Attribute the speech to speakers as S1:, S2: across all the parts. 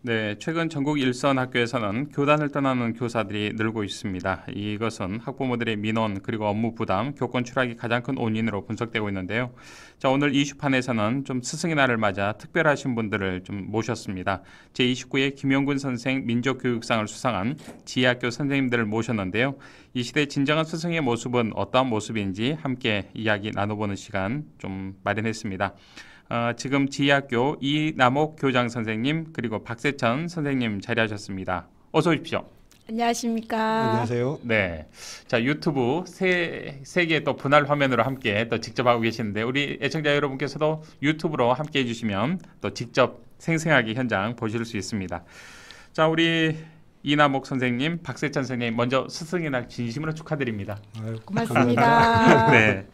S1: 네, 최근 전국 일선 학교에서는 교단을 떠나는 교사들이 늘고 있습니다. 이것은 학부모들의 민원 그리고 업무 부담, 교권 추락이 가장 큰 원인으로 분석되고 있는데요. 자, 오늘 이슈판에서는 좀 스승의 날을 맞아 특별하신 분들을 좀 모셨습니다. 제29회 김용근 선생 민족교육상을 수상한 지혜학교 선생님들을 모셨는데요. 이 시대 진정한 스승의 모습은 어떠한 모습인지 함께 이야기 나눠보는 시간 좀 마련했습니다. 지금 지혜학교 이남옥 교장 선생님 그리고 박세천 선생님 자리하셨습니다. 어서 오십시오.
S2: 안녕하십니까.
S3: 안녕하세요.
S1: 네, 자 유튜브 세 개의 또 분할 화면으로 함께 또 직접 하고 계시는데 우리 애청자 여러분께서도 유튜브로 함께 해주시면 또 직접 생생하게 현장 보실 수 있습니다. 자 우리 이남옥 선생님, 박세천 선생님 먼저 스승의 날 진심으로 축하드립니다.
S3: 아유,
S2: 고맙습니다.
S1: 네.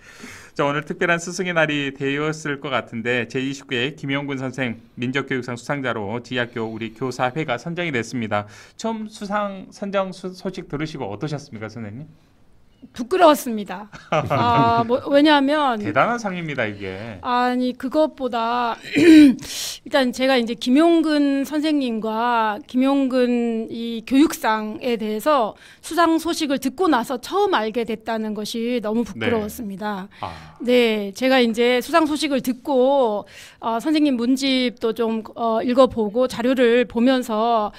S1: 자, 오늘 특별한 스승의 날이 되었을 것 같은데 제29회 김용근 선생 민족교육상 수상자로 지혜학교 우리 교사회가 선정이 됐습니다. 처음 수상 선정 소식 들으시고 어떠셨습니까, 선생님?
S2: 부끄러웠습니다. 왜냐하면
S1: 대단한 상입니다, 이게.
S2: 아니 그것보다 일단 제가 이제 김용근 선생님과 김용근 이 교육상에 대해서 수상 소식을 듣고 나서 처음 알게 됐다는 것이 너무 부끄러웠습니다. 네, 제가 이제 수상 소식을 듣고 선생님 문집도 좀 읽어보고 자료를 보면서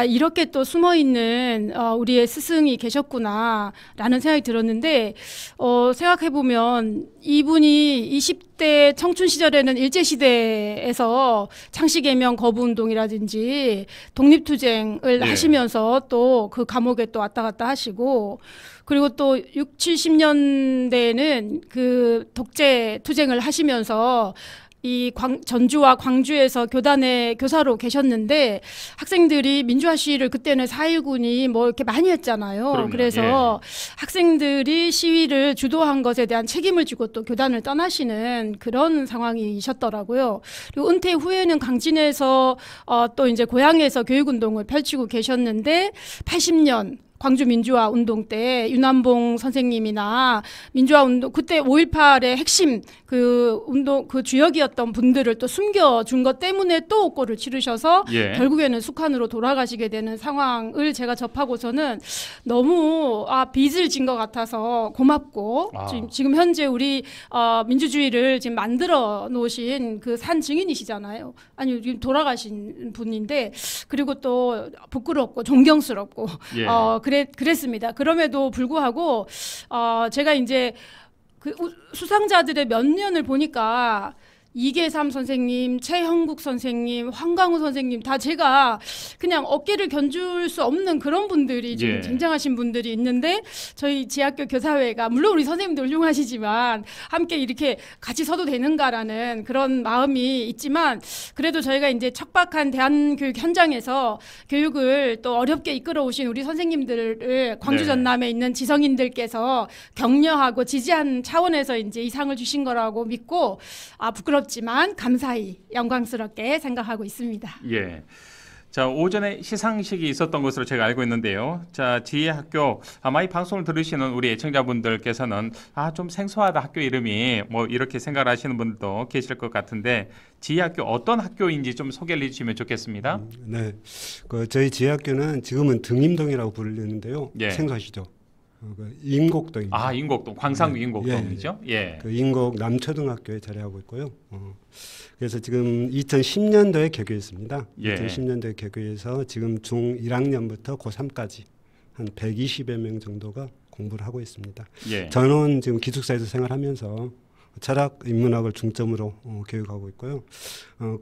S2: 이렇게 또 숨어 있는 우리의 스승이 계셨구나라는 생각이 들었는데 생각해 보면 이분이 20대 청춘 시절에는 일제시대에서 창씨개명 거부운동이라든지 독립투쟁을 하시면서 또 그 감옥에 또 왔다 갔다 하시고 그리고 또 60, 70년대에는 그 독재 투쟁을 하시면서 이 전주와 광주에서 교단의 교사로 계셨는데 학생들이 민주화 시위를 그때는 4.19군이 뭐 이렇게 많이 했잖아요.
S1: 그럼요.
S2: 그래서 학생들이 시위를 주도한 것에 대한 책임을 지고 또 교단을 떠나시는 그런 상황이셨더라고요. 그리고 은퇴 후에는 강진에서 또 이제 고향에서 교육운동을 펼치고 계셨는데 80년 광주 민주화 운동 때 윤한봉 선생님이나 민주화 운동 그때 5.18의 핵심 그 운동 그 주역이었던 분들을 또 숨겨준 것 때문에 또 옥고를 치르셔서 결국에는 숙한으로 돌아가시게 되는 상황을 제가 접하고서는 너무 빚을 진 것 같아서 고맙고 지금 현재 우리 민주주의를 지금 만들어 놓으신 그 산 증인이시잖아요. 아니 지금 돌아가신 분인데 그리고 또 부끄럽고 존경스럽고 그랬습니다. 그럼에도 불구하고 제가 이제 그 수상자들의 몇 년을 보니까 이계삼 선생님, 최형국 선생님, 황강우 선생님 다 제가 그냥 어깨를 견줄 수 없는 그런 분들이 지금 쟁쟁하신 분들이 있는데 저희 지학교 교사회가 물론 우리 선생님도 훌륭하시지만 함께 이렇게 같이 서도 되는가라는 그런 마음이 있지만 그래도 저희가 이제 척박한 대한교육 현장에서 교육을 또 어렵게 이끌어 오신 우리 선생님들을 광주 전남에 있는 지성인들께서 격려하고 지지한 차원에서 이제 이 상을 주신 거라고 믿고 부끄럽지만 감사히 영광스럽게 생각하고 있습니다.
S1: 예. 자, 오전에 시상식이 있었던 것으로 제가 알고 있는데요. 자, 지혜학교 아마 이 방송을 들으시는 우리 애청자분들께서는 좀 생소하다 학교 이름이 뭐 이렇게 생각을 하시는 분들도 계실 것 같은데 지혜학교 어떤 학교인지 좀 소개를 해주시면 좋겠습니다.
S3: 네, 저희 지혜학교는 지금은 등림동이라고 부르는데요. 생소하시죠? 인곡동입니다.
S1: 인곡동, 광산구 인곡동이죠.
S3: 그 인곡 남초등학교에 자리하고 있고요. 그래서 지금 2010년도에 개교했습니다. 2010년도에 개교해서 지금 중 1학년부터 고3까지 한 120여 명 정도가 공부를 하고 있습니다. 저는 지금 기숙사에서 생활하면서 철학, 인문학을 중점으로 교육하고 있고요.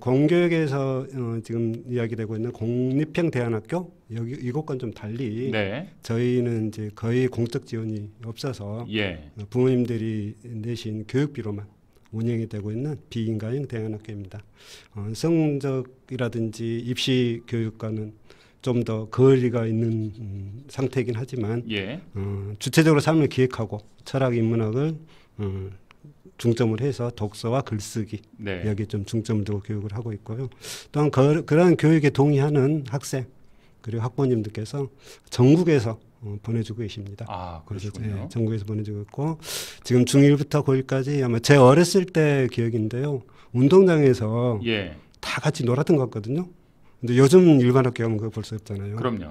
S3: 공교육에서 지금 이야기되고 있는 공립형 대안학교 이것과는 좀 달리 저희는 이제 거의 공적 지원이 없어서 부모님들이 내신 교육비로만 운영이 되고 있는 비인가형 대안학교입니다. 성적이라든지 입시 교육과는 좀 더 거리가 있는 상태이긴 하지만 주체적으로 삶을 기획하고 철학, 인문학을 중점을 해서 독서와 글쓰기 여기 좀 중점을 두고 교육을 하고 있고요. 또한 그러한 교육에 동의하는 학생 그리고 학부모님들께서 전국에서 보내주고 계십니다.
S1: 그러시군요.
S3: 전국에서 보내주고 있고 지금 중1부터 고1까지 아마 제 어렸을 때 기억인데요. 운동장에서 다 같이 놀았던 것 같거든요. 근데 요즘 일반 학교 가면 그거 볼 수 없잖아요.
S1: 그럼요.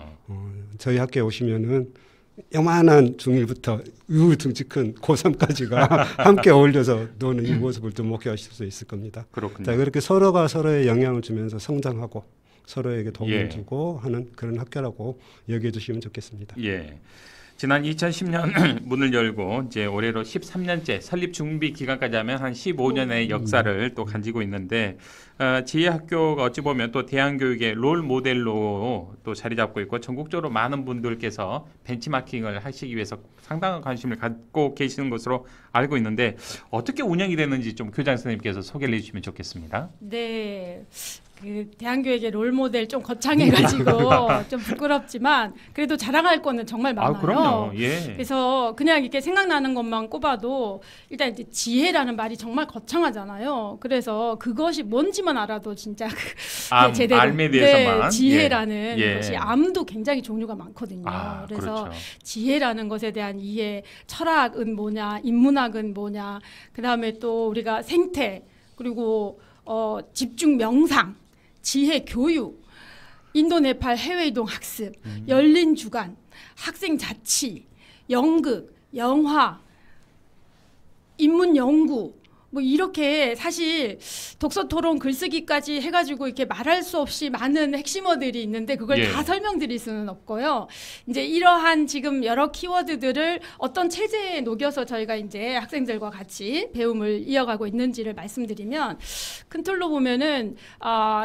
S3: 저희 학교에 오시면은 요만한 중1부터 우울증치 큰 고3까지가 함께 어울려서 노는 이 모습을 좀 목격하실 수 있을 겁니다.
S1: 그렇군요.
S3: 자, 그렇게 서로가 서로에 영향을 주면서 성장하고 서로에게 도움을
S1: 예.
S3: 주고 하는 그런 학교라고 여겨해 주시면 좋겠습니다.
S1: 예. 지난 2010년 문을 열고 이제 올해로 13년째 설립 준비 기간까지 하면 한 15년의 역사를 또 가지고 있는데 지혜학교가 어찌 보면 또 대한교육의 롤 모델로 또 자리 잡고 있고 전국적으로 많은 분들께서 벤치마킹을 하시기 위해서 상당한 관심을 갖고 계시는 것으로 알고 있는데 어떻게 운영이 되는지 좀 교장 선생님께서 소개를 해주시면 좋겠습니다.
S2: 네. 그 대한교육의 롤모델 좀 거창해가지고 좀 부끄럽지만 그래도 자랑할 거는 정말 많아요.
S1: 그럼요. 예.
S2: 그래서 그냥 이렇게 생각나는 것만 꼽아도 일단 이제 지혜라는 말이 정말 거창하잖아요. 그래서 그것이 뭔지만 알아도 진짜 제대로
S1: 암에 대해서만
S2: 지혜라는
S1: 예.
S2: 것이 암도 굉장히 종류가 많거든요. 그래서
S1: 그렇죠.
S2: 지혜라는 것에 대한 이해, 철학은 뭐냐, 인문학은 뭐냐, 그 다음에 또 우리가 생태 그리고 집중 명상. 지혜 교육, 인도 네팔 해외 이동 학습, 열린 주간, 학생 자치, 연극, 영화, 인문 연구 뭐 이렇게 사실 독서 토론 글쓰기까지 해가지고 이렇게 말할 수 없이 많은 핵심어들이 있는데 그걸
S1: 예.
S2: 다 설명드릴 수는 없고요. 이제 이러한 지금 여러 키워드들을 어떤 체제에 녹여서 저희가 이제 학생들과 같이 배움을 이어가고 있는지를 말씀드리면 큰 틀로 보면은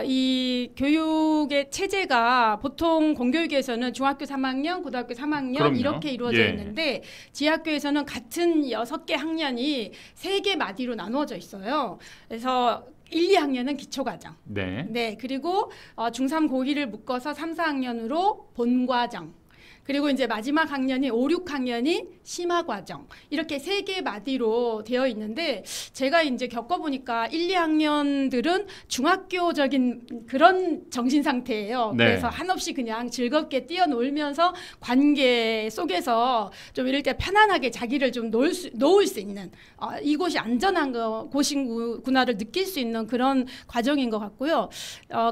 S2: 이 교육의 체제가 보통 공교육에서는 중학교 3학년, 고등학교 3학년
S1: 그럼요.
S2: 이렇게 이루어져
S1: 예.
S2: 있는데 지학교에서는 같은 6개 학년이 3개 마디로 나누어져 있어요. 그래서 1, 2학년은 기초과정.
S1: 네.
S2: 네, 그리고 중3, 고2를 묶어서 3, 4학년으로 본과정. 그리고 이제 마지막 학년이 5, 6학년이 심화과정. 이렇게 3개 마디로 되어 있는데 제가 이제 겪어보니까 1, 2학년들은 중학교적인 그런 정신 상태예요.
S1: 네.
S2: 그래서 한없이 그냥 즐겁게 뛰어놀면서 관계 속에서 좀 이럴 때 편안하게 자기를 좀 놓을 수 있는 이곳이 안전한 곳이구나를 느낄 수 있는 그런 과정인 것 같고요.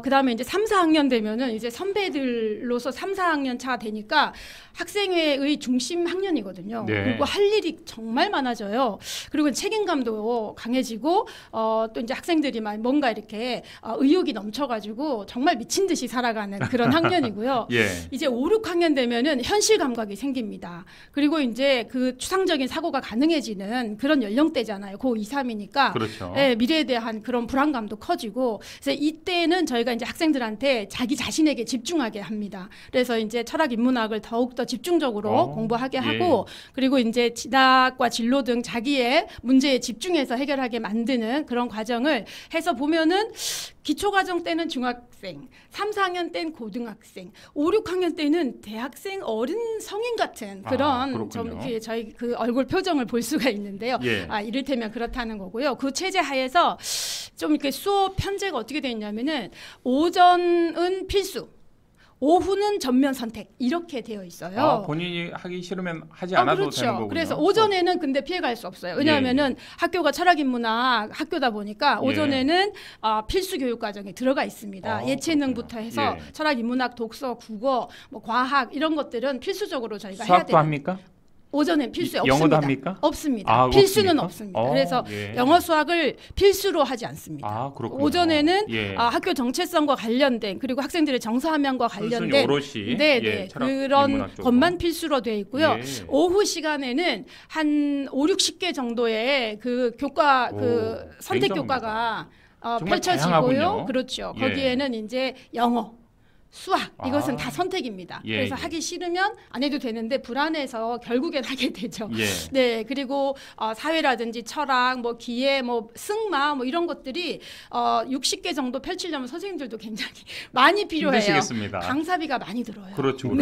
S2: 그 다음에 이제 3, 4학년 되면은 이제 선배들로서 3, 4학년 차 되니까 학생회의 중심 학년이거든요.
S1: 네.
S2: 그리고 할 일이 정말 많아져요. 그리고 책임감도 강해지고 또 이제 학생들이 막 뭔가 이렇게 의욕이 넘쳐가지고 정말 미친 듯이 살아가는 그런 학년이고요.
S1: 예.
S2: 이제 5, 6학년 되면은 현실 감각이 생깁니다. 그리고 이제 그 추상적인 사고가 가능해지는 그런 연령대잖아요. 고 2, 3이니까.
S1: 그렇죠.
S2: 네, 미래에 대한 그런 불안감도 커지고. 그래서 이때는 저희가 이제 학생들한테 자기 자신에게 집중하게 합니다. 그래서 이제 철학 인문학을 더욱더 집중적으로 공부하게 하고 그리고 이제 진학과 진로 등 자기의 문제에 집중해서 해결하게 만드는 그런 과정을 해서 보면은 기초과정 때는 중학생, 3, 4학년 때는 고등학생, 5, 6학년 때는 대학생, 어른, 성인 같은 그런 좀 이렇게 저희 그 얼굴 표정을 볼 수가 있는데요.
S1: 예.
S2: 이를테면 그렇다는 거고요. 그 체제 하에서 좀 이렇게 수업 편제가 어떻게 되어 있냐면은 오전은 필수. 오후는 전면 선택 이렇게 되어 있어요.
S1: 본인이 하기 싫으면 하지 않아도
S2: 그렇죠.
S1: 되는 거군요.
S2: 그래서 오전에는 근데 피해갈 수 없어요. 왜냐하면은 학교가 철학인문학 학교다 보니까 오전에는 필수 교육 과정에 들어가 있습니다. 예체능부터 해서 철학인문학, 독서, 국어, 뭐 과학 이런 것들은 필수적으로 저희가 해야 돼요.
S1: 수학도 합니까?
S2: 오전엔 필수에 없습니다.
S1: 영어도 합니까?
S2: 없습니다. 필수는
S1: 없습니까?
S2: 없습니다. 그래서 영어 수학을 필수로 하지 않습니다.
S1: 그렇군요.
S2: 오전에는 학교 정체성과 관련된 그리고 학생들의 정서함양과 관련된
S1: 오롯이
S2: 그런 것만 필수로 되어 있고요. 오후 시간에는 한 5, 60개 정도의 그 교과 그 선택 교과가 펼쳐지고요.
S1: 다양하군요.
S2: 그렇죠. 거기에는 이제 영어 수학 이것은 다 선택입니다. 그래서 하기 싫으면 안 해도 되는데 불안해서 결국엔 하게 되죠. 네, 그리고 사회라든지 철학, 뭐 기회, 뭐 승마, 뭐 이런 것들이 60개 정도 펼치려면 선생님들도 굉장히 많이 필요해요.
S1: 힘드시겠습니다.
S2: 강사비가 많이 들어요.
S1: 그렇죠. 전문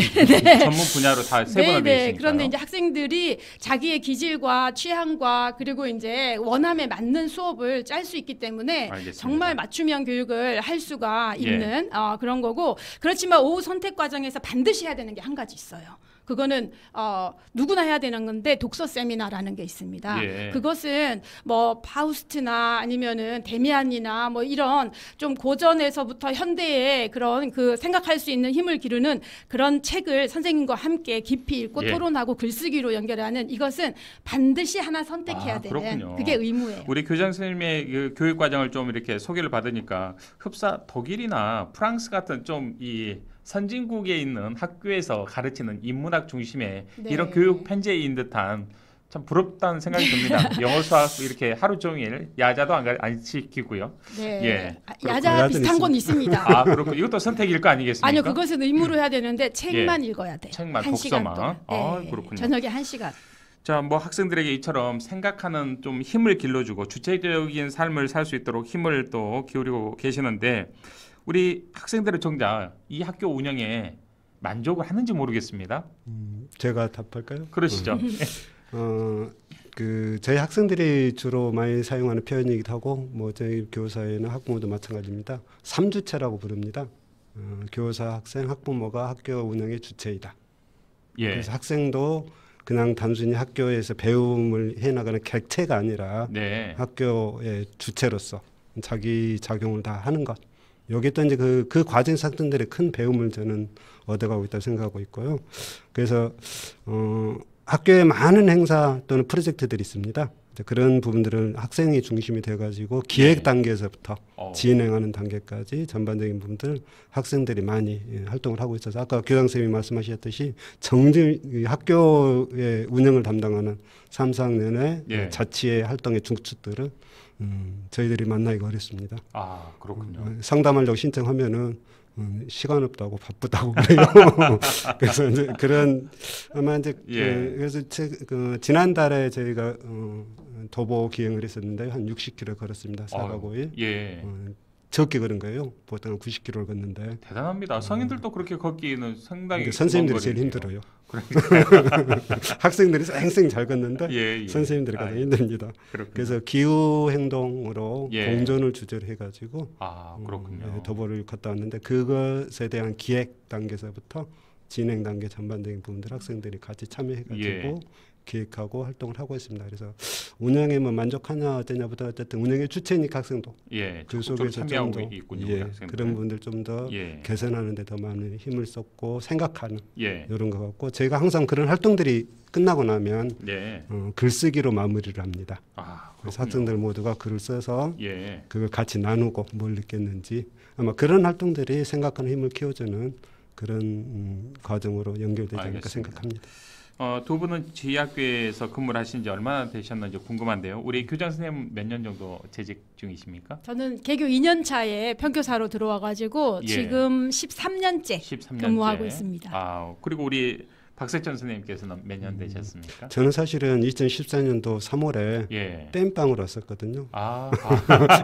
S1: 분야로 다 세분화되어 있으니까.
S2: 그런데 이제 학생들이 자기의 기질과 취향과 그리고 이제 원함에 맞는 수업을 짤 수 있기 때문에 정말 맞춤형 교육을 할 수가 있는 그런 거고. 그렇지만 오후 선택 과정에서 반드시 해야 되는 게 한 가지 있어요. 그거는 누구나 해야 되는 건데 독서 세미나라는 게 있습니다.
S1: 예.
S2: 그것은 뭐 파우스트나 아니면은 데미안이나 뭐 이런 좀 고전에서부터 현대의 그런 그 생각할 수 있는 힘을 기르는 그런 책을 선생님과 함께 깊이 읽고
S1: 예.
S2: 토론하고 글쓰기로 연결하는 이것은 반드시 하나 선택해야 되는
S1: 그렇군요.
S2: 그게 의무예요.
S1: 우리 교장 선생님의 그 교육 과정을 좀 이렇게 소개를 받으니까 흡사 독일이나 프랑스 같은 좀 이 선진국에 있는 학교에서 가르치는 인문학 중심의
S2: 네.
S1: 이런 교육 편제인 듯한 참 부럽다는 생각이 듭니다. 영어 수학 이렇게 하루 종일 야자도 안 시키고요.
S2: 네.
S1: 예.
S2: 야자
S3: 야자는
S2: 비슷한 건 있습니다.
S1: 아 그렇고 이것도 선택일 거 아니겠습니까?
S2: 아니요, 그것은 의무로 해야 되는데 책만 읽어야 돼요.
S1: 책만,
S2: 한 시간
S1: 독서만.
S2: 동안.
S1: 아, 그렇군요.
S2: 저녁에 1시간.
S1: 자, 뭐 학생들에게 이처럼 생각하는 좀 힘을 길러주고 주체적인 삶을 살 수 있도록 힘을 또 기울이고 계시는데 우리 학생들은 정작 이 학교 운영에 만족을 하는지 모르겠습니다.
S3: 제가 답할까요?
S1: 그러시죠?
S3: 그 저희 학생들이 주로 많이 사용하는 표현이기도 하고 뭐 저희 교사에는 학부모도 마찬가지입니다. 3주체라고 부릅니다. 교사, 학생, 학부모가 학교 운영의 주체이다.
S1: 예.
S3: 그래서 학생도 그냥 단순히 학교에서 배움을 해나가는 객체가 아니라
S1: 네.
S3: 학교의 주체로서 자기 작용을 다 하는 것. 여기에 또 이제 그 과정에서 학생들의 큰 배움을 저는 얻어가고 있다고 생각하고 있고요. 그래서 학교에 많은 행사 또는 프로젝트들이 있습니다. 그런 부분들은 학생이 중심이 돼가지고 기획 단계에서부터 진행하는 단계까지 전반적인 부분들 학생들이 많이 활동을 하고 있어서 아까 교장 선생님이 말씀하셨듯이 학교의 운영을 담당하는 3, 4학년의
S1: 예.
S3: 자치의 활동의 중추들은 저희들이 만나기가 어렵습니다.
S1: 아, 그렇군요.
S3: 상담하려고 신청하면은 시간 없다고 바쁘다고 그래요. 그래서 이제 그런 아마 이제
S1: 예.
S3: 그래서 지난달에 저희가 도보 기행을 했었는데 한 60km 걸었습니다. 4박 5일.
S1: 예.
S3: 적게 걸은 거예요. 보통 90km를 걷는데.
S1: 대단합니다. 성인들도 그렇게 걷기는 상당히
S3: 선생님들이
S1: 먼
S3: 제일
S1: 거리네요.
S3: 힘들어요. 학생들이 쌩쌩 잘 걷는데
S1: 예, 예.
S3: 선생님들이 가장 힘듭니다.
S1: 그렇군요.
S3: 그래서 기후 행동으로
S1: 예.
S3: 공존을 주제로 해가지고
S1: 아, 그렇군요.
S3: 도보를 갔다 왔는데 그것에 대한 기획 단계에서부터 진행 단계 전반적인 부분들 학생들이 같이 참여해가지고
S1: 예.
S3: 기획하고 활동을 하고 있습니다. 그래서 운영에 뭐 만족하냐 어떠냐보다 어쨌든 운영의 주체니까 학생도
S1: 예,
S3: 그
S1: 좀
S3: 속에서
S1: 참여하고
S3: 좀 더
S1: 있군요. 우리 학생들은.
S3: 그런 부분들 좀 더
S1: 예.
S3: 개선하는 데 더 많은 힘을 썼고 생각하는
S1: 예.
S3: 이런 것 같고 제가 항상 그런 활동들이 끝나고 나면
S1: 네.
S3: 글쓰기로 마무리를 합니다.
S1: 아,
S3: 그래서
S1: 그렇군요.
S3: 학생들 모두가 글을 써서
S1: 예.
S3: 그걸 같이 나누고 뭘 느꼈는지 아마 그런 활동들이 생각하는 힘을 키워주는 그런 과정으로 연결되지 않을까
S1: 알겠습니다.
S3: 생각합니다.
S1: 두 분은 저희 학교에서 근무를 하신 지 얼마나 되셨는지 궁금한데요. 우리 교장 선생님 몇 년 정도 재직 중이십니까?
S2: 저는 개교 2년 차에 평교사로 들어와가지고
S1: 예.
S2: 지금 13년째
S1: 13년째
S2: 근무하고 있습니다.
S1: 아, 그리고 우리 박세천 선생님께서는 몇 년 되셨습니까?
S3: 저는 사실은 2014년도 3월에
S1: 예.
S3: 땜빵으로 왔었거든요.
S1: 아,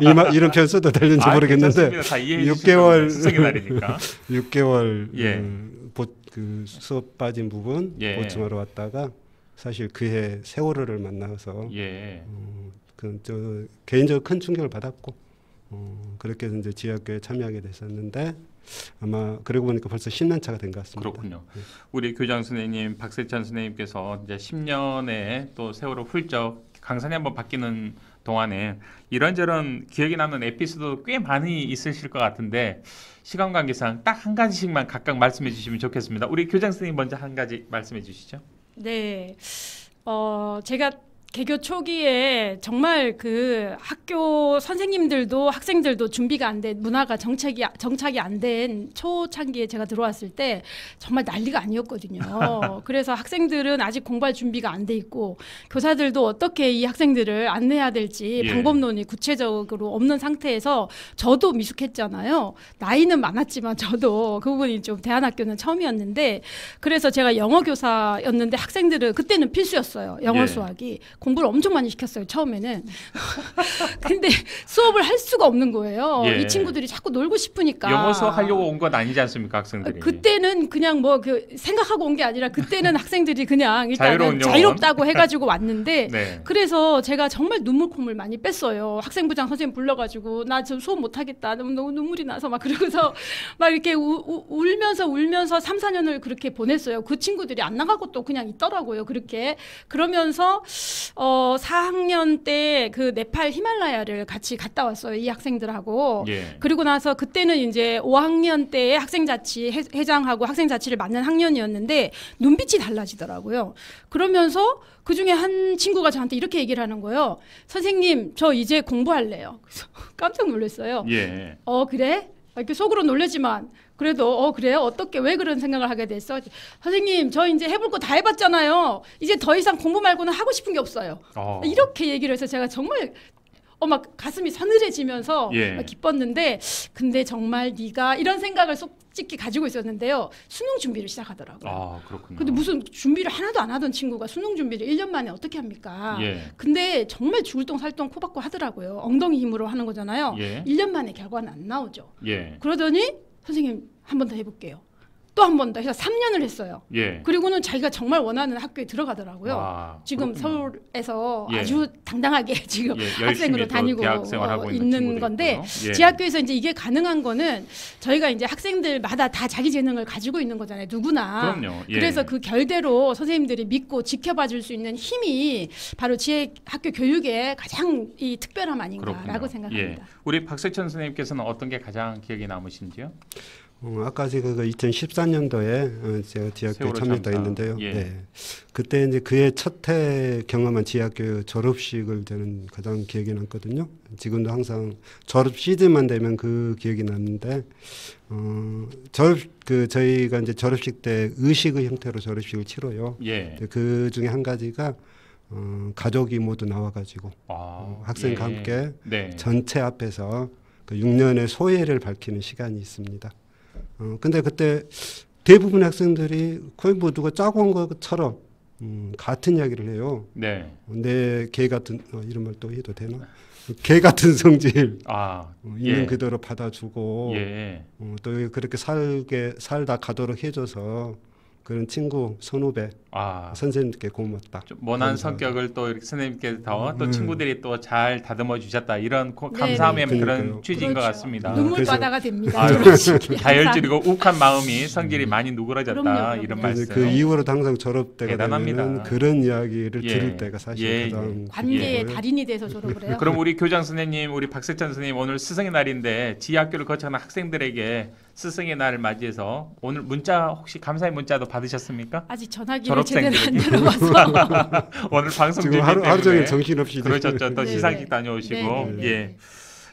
S3: 이런 표현 써도 되는지 모르겠는데
S1: 괜찮습니다. 다 이해해
S3: 6개월
S1: 수석의 날이니까.
S3: 6개월
S1: 예.
S3: 그 수업 빠진 부분
S1: 예.
S3: 보충하러 왔다가 사실 그해 세월호를 만나서
S1: 예.
S3: 저 개인적으로 큰 충격을 받았고 그렇게 해서 이제 지역교회에 참여하게 됐었는데 아마 그러고 보니까 벌써 10년 차가 된 것 같습니다.
S1: 그렇군요. 우리 교장 선생님 박세찬 선생님께서 이제 10년의 또 세월을 훌쩍 강산이 한번 바뀌는 동안에 이런저런 기억에 남는 에피소드 꽤 많이 있으실 것 같은데 시간 관계상 딱 한 가지씩만 각각 말씀해 주시면 좋겠습니다. 우리 교장 선생님 먼저 한 가지 말씀해 주시죠.
S2: 네, 제가 개교 초기에 정말 그 학교 선생님들도 학생들도 준비가 안 된 문화가 정착이 안 된 초창기에 제가 들어왔을 때 정말 난리가 아니었거든요. 그래서 학생들은 아직 공부할 준비가 안 돼 있고 교사들도 어떻게 이 학생들을 안내해야 될지
S1: 예.
S2: 방법론이 구체적으로 없는 상태에서 저도 미숙했잖아요. 나이는 많았지만 저도 그 부분이 좀 대안학교는 처음이었는데 그래서 제가 영어 교사였는데 학생들은 그때는 필수였어요. 영어
S1: 예.
S2: 수학이. 공부를 엄청 많이 시켰어요, 처음에는. 근데 수업을 할 수가 없는 거예요.
S1: 예.
S2: 이 친구들이 자꾸 놀고 싶으니까.
S1: 영어 수업 하려고 온 건 아니지 않습니까, 학생들이?
S2: 그때는 그냥 뭐 그 생각하고 온 게 아니라 그때는 학생들이 그냥 일단은 자유롭다고 해가지고 왔는데
S1: 네.
S2: 그래서 제가 정말 눈물 콧물 많이 뺐어요. 학생부장 선생님 불러가지고 나 저 수업 못하겠다. 너무 눈물이 나서 막 그러고서 막 이렇게 울면서 3, 4년을 그렇게 보냈어요. 그 친구들이 안 나가고 또 그냥 있더라고요. 그렇게. 그러면서 4학년 때 그 네팔 히말라야를 같이 갔다 왔어요. 이 학생들하고.
S1: 예.
S2: 그리고 나서 그때는 이제 5학년 때에 학생자치 회장하고 학생자치를 맡는 학년이었는데 눈빛이 달라지더라고요. 그러면서 그중에 한 친구가 저한테 이렇게 얘기를 하는 거예요. 선생님, 저 이제 공부할래요. 그래서 깜짝 놀랐어요.
S1: 예.
S2: 그래? 이렇게 속으로 놀라지만 그래도 그래요? 어떻게 왜 그런 생각을 하게 됐어? 선생님, 저 이제 해볼 거 다 해봤잖아요. 이제 더 이상 공부 말고는 하고 싶은 게 없어요. 이렇게 얘기를 해서 제가 정말 막 가슴이 서늘해지면서
S1: 예.
S2: 막 기뻤는데 근데 정말 네가 이런 생각을 솔직히 가지고 있었는데요. 수능 준비를 시작하더라고요.
S1: 그렇군요.
S2: 근데 무슨 준비를 하나도 안 하던 친구가 수능 준비를 1년 만에 어떻게 합니까?
S1: 예.
S2: 근데 정말 죽을 똥 살 똥 코박고 하더라고요. 엉덩이 힘으로 하는 거잖아요.
S1: 예.
S2: 1년 만에 결과는 안 나오죠.
S1: 예.
S2: 그러더니 선생님 한 번 더 해볼게요. 또 한 번 더 해서 3년을 했어요.
S1: 예.
S2: 그리고는 자기가 정말 원하는 학교에 들어가더라고요. 지금
S1: 그렇군요.
S2: 서울에서
S1: 예.
S2: 아주 당당하게 지금 학생으로 다니고 있는 건데
S1: 예.
S2: 제 학교에서 이제 이게 가능한 거는 저희가 이제 학생들마다 다 자기 재능을 가지고 있는 거잖아요. 누구나.
S1: 그럼요. 예.
S2: 그래서 그 결대로 선생님들이 믿고 지켜봐 줄 수 있는 힘이 바로 지혜 학교 교육의 가장 이 특별함 아닌가라고
S1: 그렇군요.
S2: 생각합니다.
S1: 예. 우리 박세천 선생님께서는 어떤 게 가장 기억에 남으신지요?
S3: 아까 제가 2014년도에 제가 지학교에 참여했는데요.
S1: 예.
S3: 네. 그때 이제 그의 첫 해 경험한 지학교 졸업식을 저는 가장 기억에 남거든요. 지금도 항상 졸업 시즌만 되면 그 기억이 남는데, 저희가 이제 졸업식 때 의식의 형태로 졸업식을 치러요.
S1: 예.
S3: 그 중에 한 가지가 가족이 모두 나와가지고 학생과 함께
S1: 네.
S3: 전체 앞에서 그 6년의 소회를 밝히는 시간이 있습니다. 근데 그때 대부분의 학생들이 거의 모두가 짜고 한 것처럼 같은 이야기를 해요.
S1: 네.
S3: 내 개 같은 이런 말 또 해도 되나? 개 같은 성질 있는
S1: 예.
S3: 그대로 받아주고
S1: 예.
S3: 또 그렇게 살다 가도록 해줘서 그런 친구 선후배 선생님께 고맙다.
S1: 좀 모난 성격을 또 이렇게 선생님께서 또 친구들이 또 잘 다듬어 주셨다 이런 감사함의 그런 취지인 것 같습니다.
S2: 눈물바다가 됩니다.
S1: 다혈질이고 욱한 마음이 성질이 많이 누그러졌다.
S2: 그럼요.
S1: 이런 말씀.
S3: 그 이후로도 항상 졸업 때가
S1: 대단합니다.
S3: 되면 그런 이야기를 들을 때가 사실 가장
S2: 관계의 달인이 돼서 졸업을 해요.
S1: 그럼 우리 교장 선생님, 우리 박세천 선생님 오늘 스승의 날인데 지학교를 거쳐가는 학생들에게 스승의 날을 맞이해서 오늘 문자 혹시 감사의 문자도 받으셨습니까?
S2: 아직 전화기를 제대로 안 들어와서
S1: 오늘 방송
S3: 지금 하루 종일 정신없이
S1: 그러셨죠. 또
S2: 네.
S1: 시상식 다녀오시고
S2: 네.
S1: 예.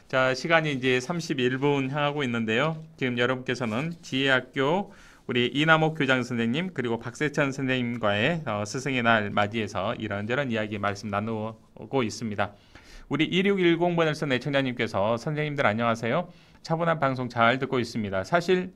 S1: 자, 시간이 이제 31분 향하고 있는데요. 지금 여러분께서는 지혜학교 우리 이남옥 교장 선생님 그리고 박세천 선생님과의 스승의 날 맞이해서 이런저런 이야기 말씀 나누고 있습니다. 우리 2610번을 애청자님께서 선생님들 안녕하세요. 차분한 방송 잘 듣고 있습니다. 사실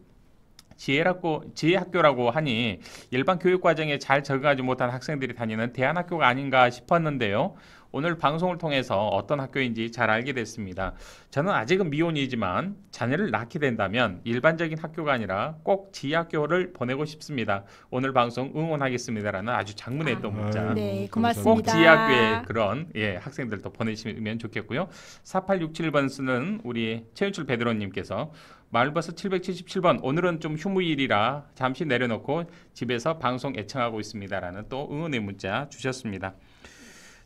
S1: 지혜학교라고 하니 일반 교육과정에 잘 적응하지 못한 학생들이 다니는 대안학교가 아닌가 싶었는데요. 오늘 방송을 통해서 어떤 학교인지 잘 알게 됐습니다. 저는 아직은 미혼이지만 자녀를 낳게 된다면 일반적인 학교가 아니라 꼭 지혜학교를 보내고 싶습니다. 오늘 방송 응원하겠습니다라는 아주 장문의 또 문자.
S2: 네, 고맙습니다.
S1: 꼭 지혜학교에 그런 학생들도 보내시면 좋겠고요. 4867번 쓰는 우리 최윤출 베드로님께서 마을버스 777번 오늘은 좀 휴무일이라 잠시 내려놓고 집에서 방송 애청하고 있습니다라는 또 응원의 문자 주셨습니다.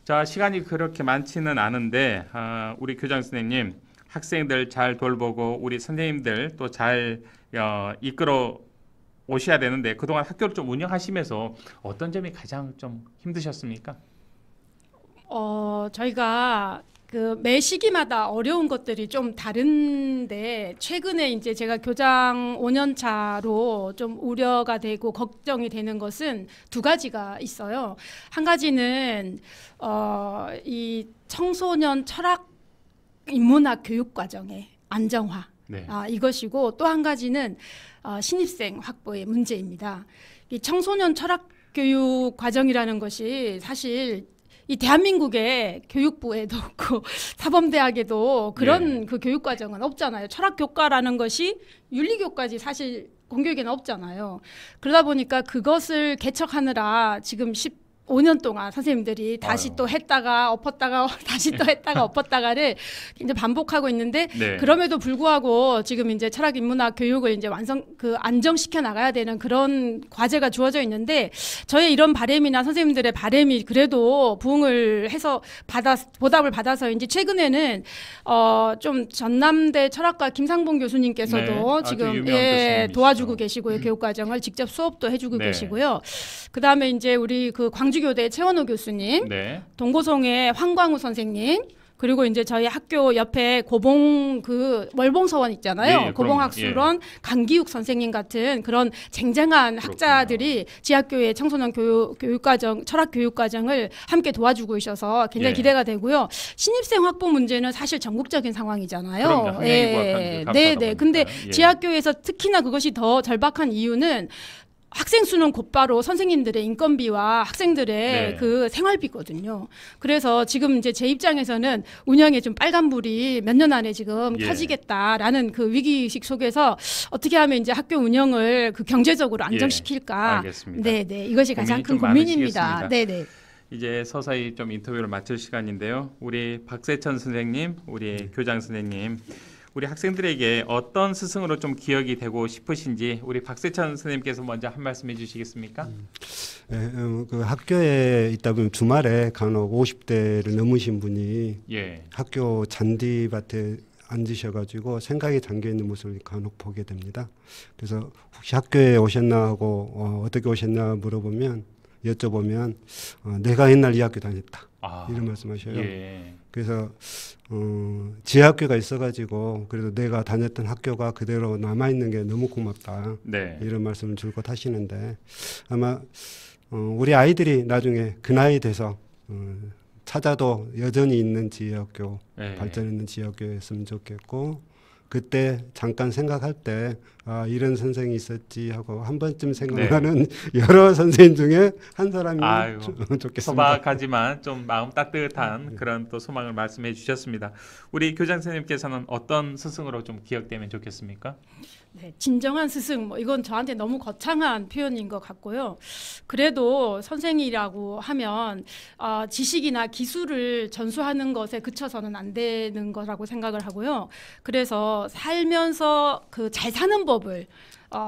S1: 자, 시간이 그렇게 많지는 않은데 우리 교장 선생님 학생들 잘 돌보고 우리 선생님들 또 잘 이끌어 오셔야 되는데 그동안 학교를 좀 운영하시면서 어떤 점이 가장 좀 힘드셨습니까?
S2: 저희가 매 시기마다 어려운 것들이 좀 다른데 최근에 이제 제가 교장 5년 차로 좀 우려가 되고 걱정이 되는 것은 두 가지가 있어요. 한 가지는 이 청소년 철학 인문학 교육 과정의 안정화.
S1: 네.
S2: 이것이고 또 한 가지는 신입생 확보의 문제입니다. 이 청소년 철학 교육 과정이라는 것이 사실 이 대한민국의 교육부에도 없고 사범대학에도 그런 그 교육 과정은 없잖아요. 철학 교과라는 것이 윤리 교과지 사실 공교육에는 없잖아요. 그러다 보니까 그것을 개척하느라 지금 15년 동안 선생님들이 다시 또 했다가 엎었다가 다시 또 했다가 엎었다가를 이제 반복하고 있는데
S1: 네.
S2: 그럼에도 불구하고 지금 이제 철학 인문학 교육을 이제 안정시켜 나가야 되는 그런 과제가 주어져 있는데 저의 이런 바람이나 선생님들의 바람이 그래도 부응을 해서 보답을 받아서인지 최근에는 좀 전남대 철학과 김상봉 교수님께서도
S1: 네,
S2: 지금
S1: 교수님이시죠.
S2: 도와주고 계시고요. 교육 과정을 직접 수업도 해주고
S1: 네.
S2: 계시고요. 그다음에 이제 우리 그 광주교대 최원호 교수님,
S1: 네.
S2: 동고송의 황광우 선생님, 그리고 이제 저희 학교 옆에 고봉 그 월봉서원 있잖아요.
S1: 예,
S2: 고봉학술원 강기욱 선생님 같은 그런 쟁쟁한 학자들이 지학교의 청소년 교육과정, 철학 교육과정을 함께 도와주고 있어서 굉장히 기대가 되고요. 신입생 확보 문제는 사실 전국적인 상황이잖아요.
S1: 그럼요. 학령이 부합하는 게
S2: 네. 근데 지학교에서 특히나 그것이 더 절박한 이유는 학생 수는 곧바로 선생님들의 인건비와 학생들의 그 생활비거든요. 그래서 지금 이제 제 입장에서는 운영에 좀 빨간불이 몇 년 안에 지금 켜지겠다라는 그 위기의식 속에서 어떻게 하면 이제 학교 운영을 그 경제적으로 안정시킬까.
S1: 알겠습니다.
S2: 네. 이것이 가장 큰 고민입니다. 네.
S1: 이제 서서히 좀 인터뷰를 마칠 시간인데요. 우리 박세천 선생님, 우리 교장 선생님, 우리 학생들에게 어떤 스승으로 좀 기억이 되고 싶으신지 우리 박세천 선생님께서 먼저 한 말씀 해주시겠습니까?
S3: 그 학교에 있다 보면 주말에 간혹 50대를 넘으신 분이 학교 잔디밭에 앉으셔가지고 생각에 잠겨 있는 모습을 간혹 보게 됩니다. 그래서 혹시 학교에 오셨나 하고 어떻게 오셨나 물어보면 여쭤보면 내가 옛날 이 학교 다녔다 이런 말씀하셔요. 그래서 지하학교가 있어가지고 그래도 내가 다녔던 학교가 그대로 남아있는 게 너무 고맙다 이런 말씀을 줄곧 하시는데 아마 우리 아이들이 나중에 그 나이 돼서 찾아도 여전히 있는 지하학교 발전 있는 지하학교였으면 좋겠고 그때 잠깐 생각할 때 이런 선생이 있었지 하고 한 번쯤 생각하는 여러 선생님 중에 한 사람이 좋겠습니다.
S1: 소박하지만 좀 마음 따뜻한 그런 또 소망을 말씀해 주셨습니다. 우리 교장 선생님께서는 어떤 스승으로 좀 기억되면 좋겠습니까?
S2: 네, 진정한 스승 이건 저한테 너무 거창한 표현인 것 같고요. 그래도 선생이라고 하면 지식이나 기술을 전수하는 것에 그쳐서는 안 되는 거라고 생각을 하고요. 그래서 살면서 그 잘 사는 법을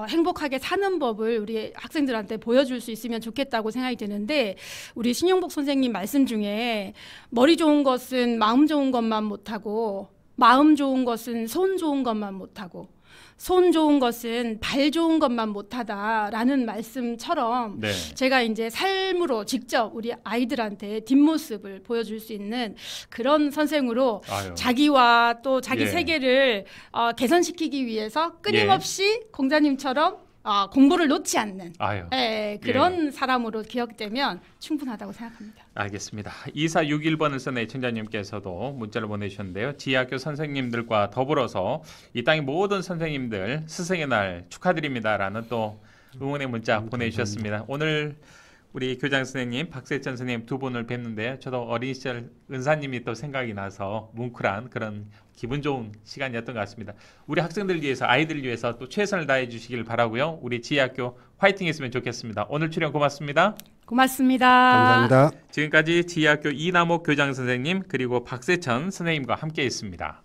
S2: 행복하게 사는 법을 우리 학생들한테 보여줄 수 있으면 좋겠다고 생각이 드는데 우리 신용복 선생님 말씀 중에 머리 좋은 것은 마음 좋은 것만 못하고 마음 좋은 것은 손 좋은 것만 못하고 손 좋은 것은 발 좋은 것만 못하다라는 말씀처럼 제가 이제 삶으로 직접 우리 아이들한테 뒷모습을 보여줄 수 있는 그런 선생으로 자기와 또 자기 세계를 개선시키기 위해서 끊임없이 공자님처럼 공부를 놓지 않는 그런 사람으로 기억되면 충분하다고 생각합니다.
S1: 알겠습니다. 2461번을 쓴 애청자님께서도 문자를 보내주셨는데요. 지하학교 선생님들과 더불어서 이 땅의 모든 선생님들 스승의 날 축하드립니다라는 또 응원의 문자 보내주셨습니다. 오늘 우리 교장 선생님, 박세천 선생님 두 분을 뵙는데 저도 어린 시절 은사님이 또 생각이 나서 뭉클한 그런 기분 좋은 시간이었던 것 같습니다. 우리 학생들 위해서 아이들 위해서 또 최선을 다해 주시길 바라고요. 우리 지하학교 화이팅 했으면 좋겠습니다. 오늘 출연 고맙습니다.
S2: 고맙습니다.
S3: 감사합니다.
S1: 지금까지 지하학교 이남옥 교장 선생님 그리고 박세천 선생님과 함께 했습니다.